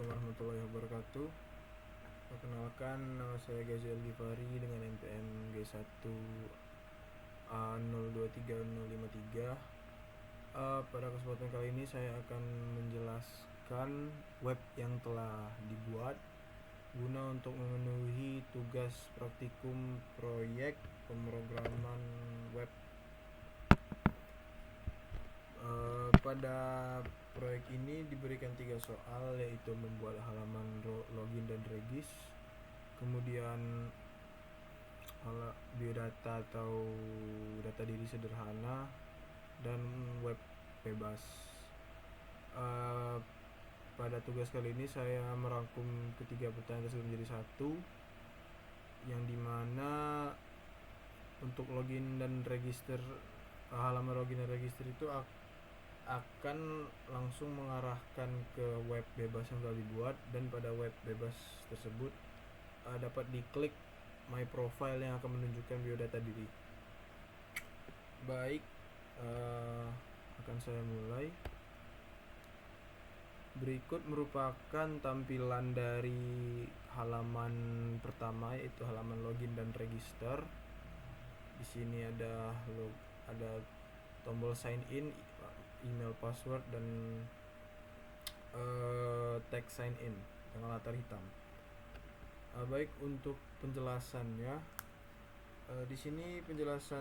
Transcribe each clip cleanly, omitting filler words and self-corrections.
Assalamualaikum warahmatullahi wabarakatuh. Perkenalkan, nama saya Gazi Al-Ghifari dengan NPM G1A023053. Pada kesempatan kali ini saya akan menjelaskan web yang telah dibuat guna untuk memenuhi tugas praktikum proyek pemrograman web. Pada proyek ini diberikan 3 soal, yaitu membuat halaman login dan regis, kemudian biodata atau data diri sederhana, dan web bebas. Pada tugas kali ini saya merangkum ketiga pertanyaan tersebut menjadi satu, yang dimana untuk login dan register, halaman login dan register itu akan langsung mengarahkan ke web bebas yang telah dibuat, dan pada web bebas tersebut dapat diklik my profile yang akan menunjukkan biodata diri. Baik, akan saya mulai. Berikut merupakan tampilan dari halaman pertama, yaitu halaman login dan register. Di sini ada tombol sign in, email, password, dan teks sign in dengan latar hitam. Baik, untuk penjelasannya, di sini penjelasan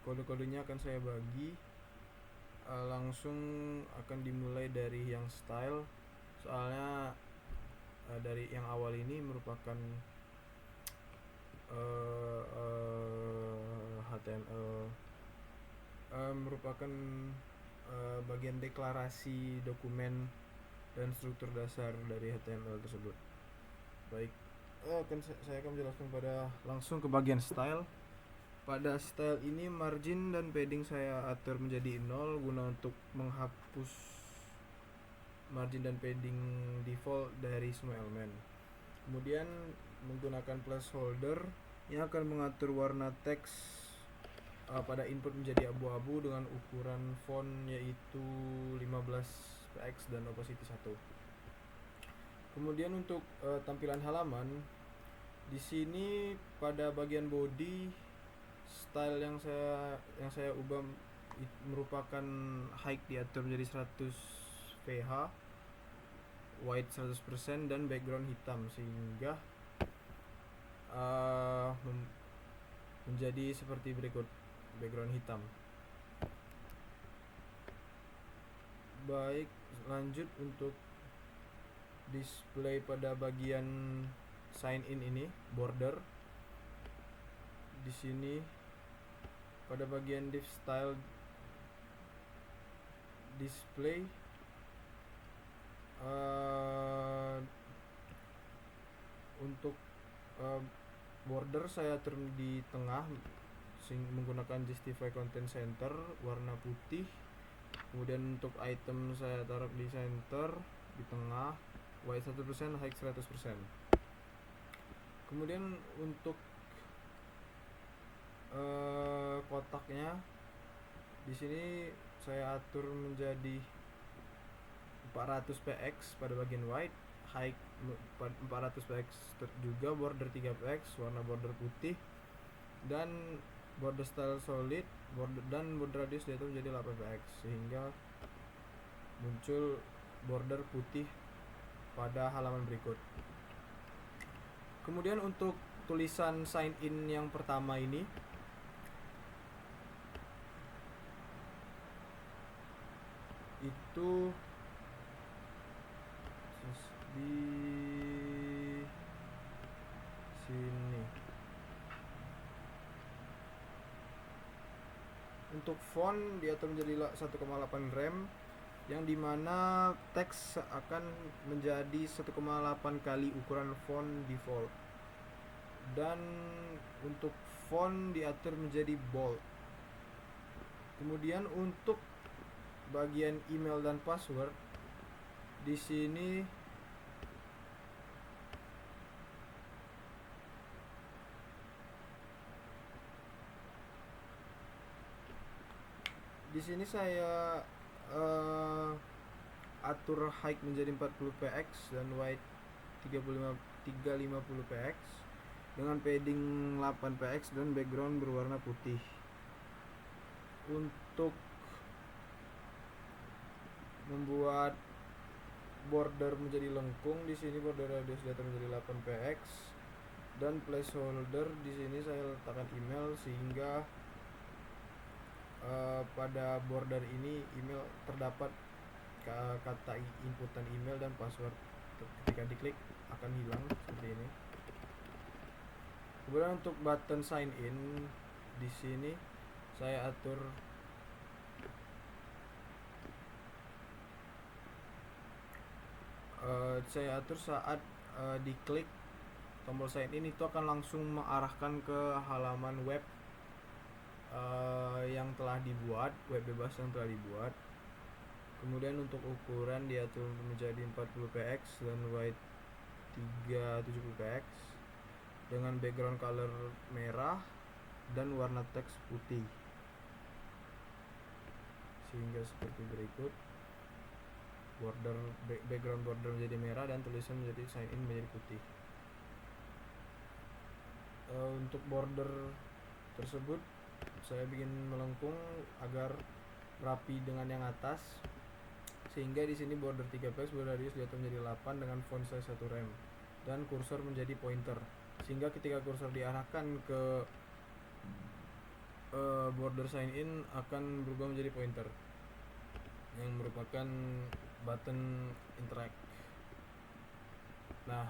kode-kodenya akan saya bagi. Langsung akan dimulai dari yang style, soalnya dari yang awal ini merupakan HTML, merupakan bagian deklarasi dokumen dan struktur dasar dari HTML tersebut. Baik, saya akan menjelaskan langsung ke bagian style. Pada style ini margin dan padding saya atur menjadi 0 guna untuk menghapus margin dan padding default dari semua elemen. Kemudian menggunakan placeholder yang akan mengatur warna teks pada input menjadi abu-abu dengan ukuran font yaitu 15px dan opacity 1. Kemudian untuk tampilan halaman, di sini pada bagian body, style yang saya ubah merupakan height diatur menjadi 100 ph, white 100%, dan background hitam, sehingga menjadi seperti berikut: background hitam. Baik, lanjut untuk display pada bagian sign in ini, border. Di sini pada bagian div style display, untuk border saya atur di tengah menggunakan justify content center warna putih. Kemudian untuk item saya taruh di center di tengah, white 1%, height 100%. Kemudian untuk kotaknya di sini saya atur menjadi 400px pada bagian white, height 400px juga, border 3px, warna border putih, dan border style solid, dan border radius itu menjadi 8px, sehingga muncul border putih pada halaman berikut. Kemudian untuk tulisan sign in yang pertama ini, itu di sini. Untuk font diatur menjadi 1,8 rem, yang dimana teks akan menjadi 1,8 kali ukuran font default, dan untuk font diatur menjadi bold. Kemudian untuk bagian email dan password, di sini saya atur height menjadi 40 px dan width 350 px dengan padding 8 px dan background berwarna putih. Untuk membuat border menjadi lengkung, di sini border radius data menjadi 8 px dan placeholder di sini saya letakkan email sehingga pada border ini email terdapat kata inputan email dan password. Ketika diklik akan hilang seperti ini. Kemudian untuk button sign in di sini saya atur saat diklik tombol sign in itu akan langsung mengarahkan ke halaman web yang telah dibuat, web bebas yang telah dibuat. Kemudian untuk ukuran diatur menjadi 40 px dan width 370 px dengan background color merah dan warna teks putih, sehingga seperti berikut. Background border menjadi merah dan tulisan menjadi sign in menjadi putih. Untuk border tersebut saya bikin melengkung agar rapi dengan yang atas, sehingga di sini border 3 px berradius diatur menjadi 8 dengan font size 1 rem dan kursor menjadi pointer, sehingga ketika kursor diarahkan ke border sign in akan berubah menjadi pointer yang merupakan button interact. Nah,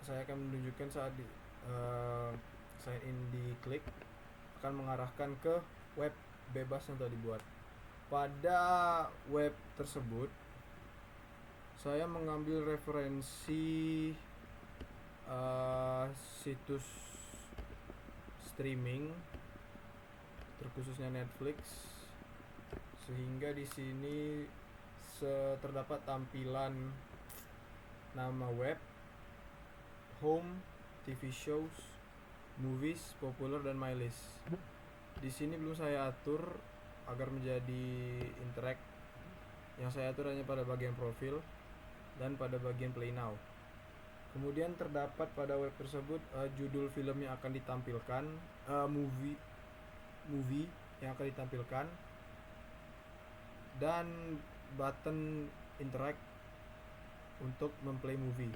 saya akan menunjukkan saat sign in diklik akan mengarahkan ke web bebas yang telah dibuat. Pada web tersebut saya mengambil referensi situs streaming terkhususnya Netflix, sehingga di sini terdapat tampilan nama web, home, TV shows, movies, popular, dan my list. Di sini belum saya atur agar menjadi interact. Yang saya atur hanya pada bagian profil dan pada bagian play now. Kemudian terdapat pada web tersebut judul film yang akan ditampilkan, movie yang akan ditampilkan, dan button interact untuk memplay movie.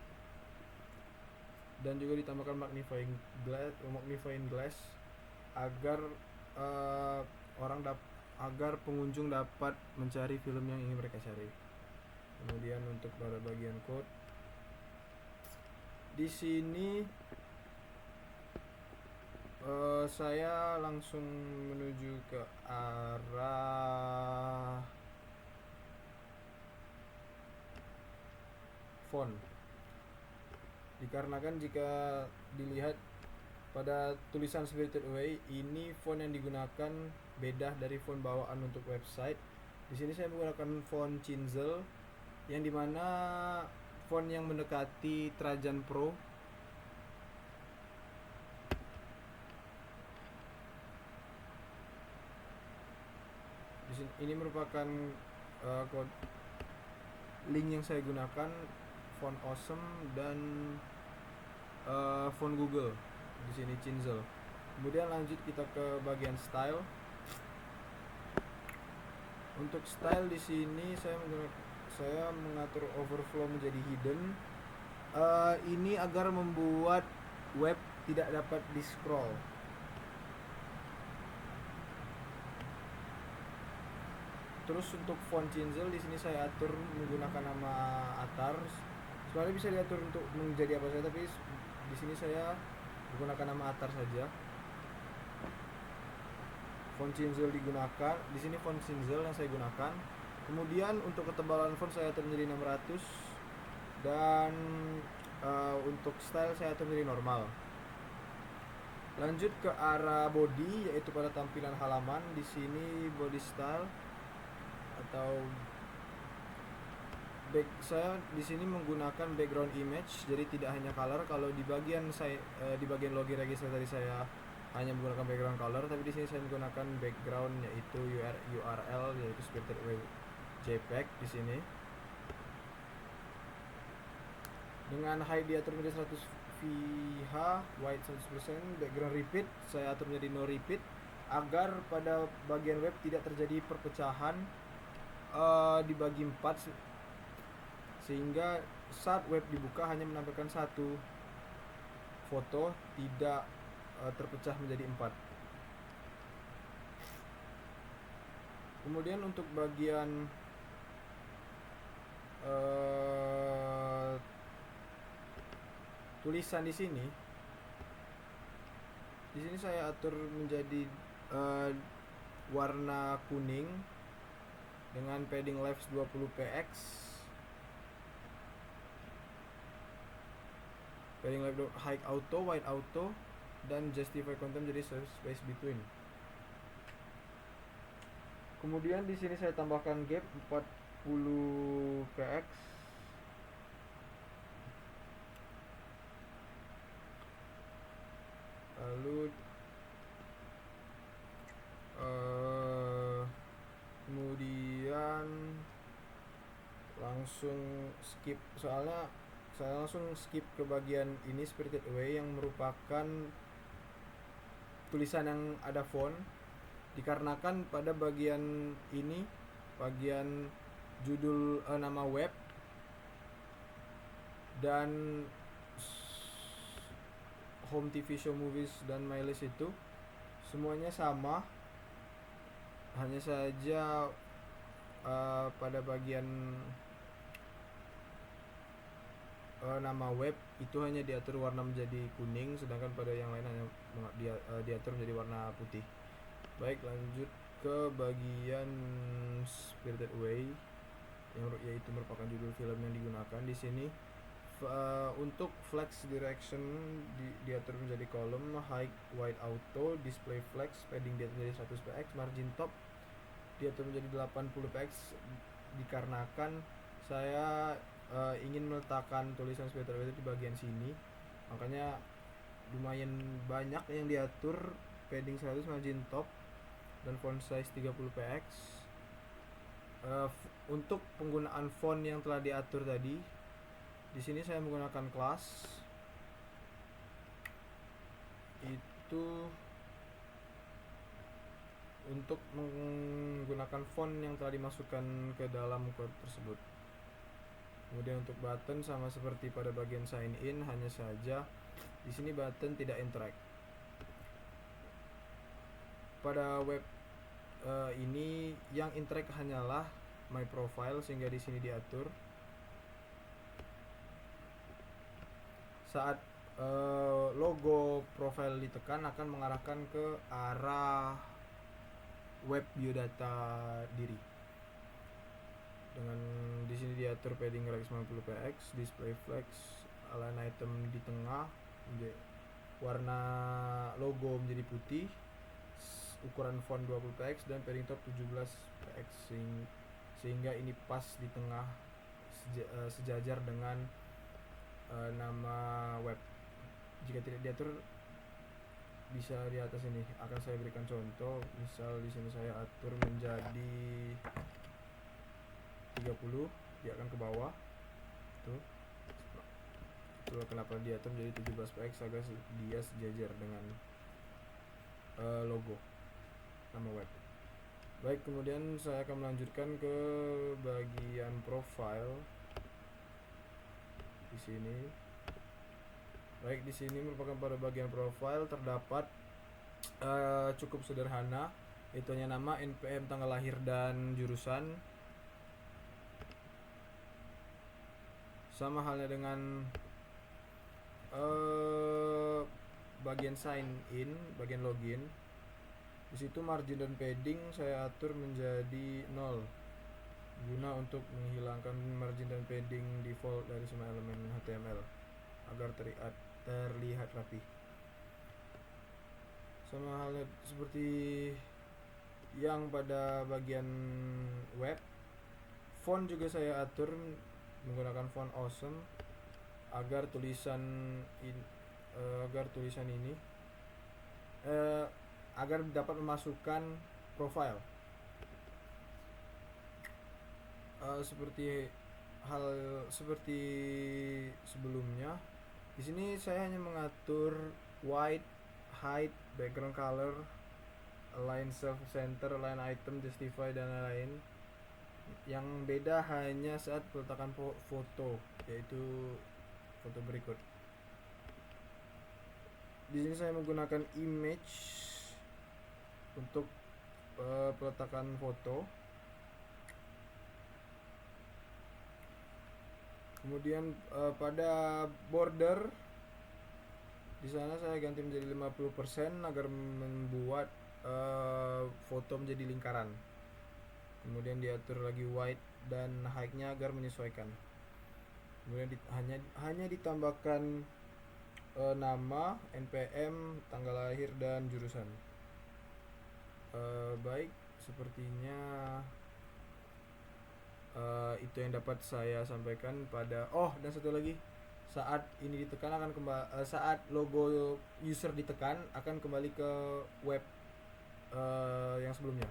Dan juga ditambahkan magnifying glass agar agar pengunjung dapat mencari film yang ingin mereka cari. Kemudian untuk pada bagian code di sini saya langsung menuju ke arah font, dikarenakan jika dilihat pada tulisan Spirited Away ini font yang digunakan beda dari font bawaan untuk website. Di sini saya menggunakan font Cinzel yang dimana font yang mendekati Trajan Pro. Ini merupakan link yang saya gunakan, font Awesome dan font Google. Di sini Cinzel. Kemudian lanjut kita ke bagian style. Untuk style di sini saya mengatur overflow menjadi hidden. Ini agar membuat web tidak dapat di scroll. Terus untuk font Cinzel di sini saya atur menggunakan nama Atar. Sebenarnya bisa diatur untuk menjadi apa saja, tapi di sini saya menggunakan nama Atar saja. Font Cinzel digunakan. Di sini font Cinzel yang saya gunakan. Kemudian untuk ketebalan font saya atur menjadi 600 dan untuk style saya atur menjadi normal. Lanjut ke arah body, yaitu pada tampilan halaman. Di sini body style atau saya di sini menggunakan background image, jadi tidak hanya color. Kalau di bagian di bagian login register tadi saya hanya menggunakan background color, tapi di sini saya menggunakan background yaitu URL yaitu Spirited Away JPEG di sini. Dengan height diatur menjadi 100 VH, white 100%, background repeat saya atur menjadi no repeat agar pada bagian web tidak terjadi perpecahan dibagi 4 sehingga saat web dibuka hanya menampilkan satu foto, tidak terpecah menjadi 4. Kemudian untuk bagian tulisan di sini saya atur menjadi warna kuning dengan padding left 20 px, padding left high auto, wide auto, dan justify content jadi space between. Kemudian di sini saya tambahkan gap 40 px. Lalu kemudian langsung skip, soalnya saya langsung skip ke bagian ini, Spirited Away, yang merupakan tulisan yang ada font, dikarenakan pada bagian ini, bagian judul nama web dan home TV show movies dan my list itu semuanya sama, hanya saja pada bagian nama web itu hanya diatur warna menjadi kuning, sedangkan pada yang lain hanya diatur menjadi warna putih. Baik, lanjut ke bagian Spirited Away, yaitu merupakan judul film yang digunakan di sini. Untuk flex direction diatur menjadi kolom, height wide auto, display flex padding diatur menjadi 100 px, margin top diatur menjadi 80 px dikarenakan saya ingin meletakkan tulisan Spirited Away di bagian sini, makanya lumayan banyak yang diatur, padding 100, margin top, dan font size 30 px. Untuk penggunaan font yang telah diatur tadi, di sini saya menggunakan kelas itu untuk menggunakan font yang telah dimasukkan ke dalam code tersebut. Kemudian untuk button sama seperti pada bagian sign in, hanya saja di sini button tidak interact. Pada web ini yang interact hanyalah my profile, sehingga di sini diatur saat logo profile ditekan akan mengarahkan ke arah web biodata diri. Dengan di sini diatur padding right 90 px, display flex, align item di tengah, warna logo menjadi putih, ukuran font 20 px, dan padding top 17 px sehingga ini pas di tengah sejajar dengan nama web. Jika tidak diatur bisa di atas ini. Akan saya berikan contoh, misal di sini saya atur menjadi 30, dia akan ke bawah tuh. Itulah kenapa diatur menjadi 17 px agar dia sejajar dengan logo nama web. Baik, kemudian saya akan melanjutkan ke bagian profile. Di sini, baik, di sini merupakan pada bagian profile terdapat cukup sederhana, itu hanya nama, NPM, tanggal lahir, dan jurusan. Sama halnya dengan bagian sign in, bagian login. Di situ margin dan padding saya atur menjadi 0 guna untuk menghilangkan margin dan padding default dari semua elemen HTML agar terlihat rapi. Sama halnya seperti yang pada bagian web, font juga saya atur menggunakan font awesome agar tulisan ini agar dapat memasukkan profile. seperti hal seperti sebelumnya, di sini saya hanya mengatur white, height, background color, align self center, align item, justify dan lain-lain. Yang beda hanya saat peletakan foto, yaitu foto berikut. Di sini saya menggunakan image untuk peletakan foto. Kemudian pada border di sana saya ganti menjadi 50% agar membuat foto menjadi lingkaran. Kemudian diatur lagi white dan height-nya agar menyesuaikan. Kemudian hanya ditambahkan nama, NPM, tanggal lahir dan jurusan. Baik, sepertinya itu yang dapat saya sampaikan pada dan satu lagi, saat ini ditekan akan saat logo user ditekan akan kembali ke web yang sebelumnya.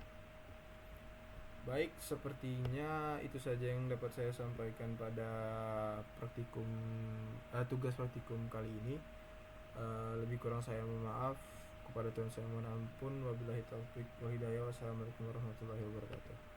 Baik, sepertinya itu saja yang dapat saya sampaikan pada praktikum tugas praktikum kali ini. Lebih kurang saya mohon maaf, kepada Tuhan saya mohon ampun. Wabillahi taufik wa hidayah. Wassalamualaikum warahmatullahi wabarakatuh.